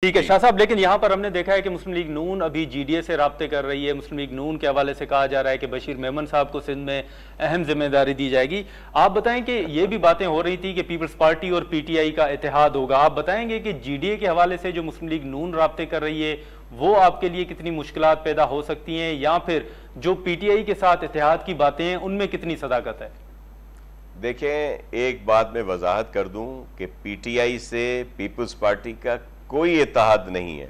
ठीक है शाह साहब, लेकिन यहाँ पर हमने देखा है कि मुस्लिम लीग नून अभी जीडीए से राब्ते कर रही है। मुस्लिम लीग नून के हवाले से कहा जा रहा है कि बशीर मेमन साहब को सिंध में अहम जिम्मेदारी दी जाएगी। आप बताएं कि ये भी बातें हो रही थी कि पीपल्स पार्टी और पीटीआई का इत्तेहाद होगा। आप बताएंगे कि जीडीए के हवाले से जो मुस्लिम लीग नून राब्ते कर रही है वो आपके लिए कितनी मुश्किलात पैदा हो सकती हैं, या फिर जो पीटीआई के साथ इत्तेहाद की बातें हैं उनमें कितनी सदाकत है? देखें, एक बात मैं वजाहत कर दूं कि पीटीआई से पीपल्स पार्टी का कोई इत्तेहाद नहीं है,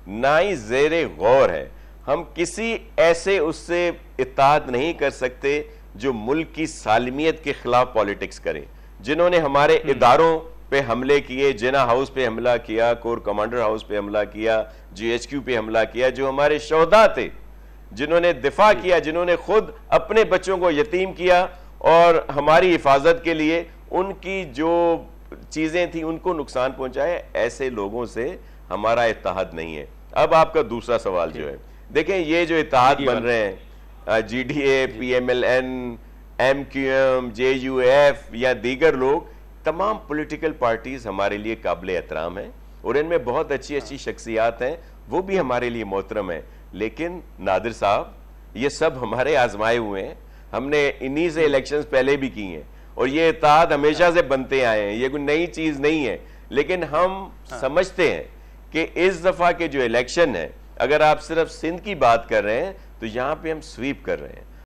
ना ही ज़ेरे गौर है। हम किसी ऐसे उससे इत्तेहाद नहीं कर सकते जो मुल्क की सालमियत के खिलाफ पॉलिटिक्स करे। जिन्होंने हमारे इदारों पे हमले किए, जिना हाउस पे हमला किया, कोर कमांडर हाउस पे हमला किया, जीएचक्यू पे हमला किया, जो हमारे शोहदा थे, जिन्होंने दिफा किया, जिन्होंने खुद अपने बच्चों को यतीम किया और हमारी हिफाजत के लिए उनकी जो चीजें थी उनको नुकसान पहुंचाए, ऐसे लोगों से हमारा इत्तेहाद नहीं है। अब आपका दूसरा सवाल जो है, देखें ये जो इत्तेहाद बन रहे हैं जीडीए, पीएमएलएन, एमक्यूएम, जेयूएफ या दीगर लोग, तमाम पॉलिटिकल पार्टीज हमारे लिए काबिल एहतराम हैं और इनमें बहुत अच्छी अच्छी शख्सियात हैं, वो भी हमारे लिए मोहतरम है। लेकिन नादिर साहब, ये सब हमारे आजमाए हुए हैं, हमने इन्हीं से इलेक्शंस पहले भी की हैं और ये इत्तेहाद हमेशा से बनते आए हैं, ये कोई नई चीज नहीं है। लेकिन हम समझते हैं कि इस दफा के जो इलेक्शन है, अगर आप सिर्फ सिंध की बात कर रहे हैं तो यहां पे हम स्वीप कर रहे हैं।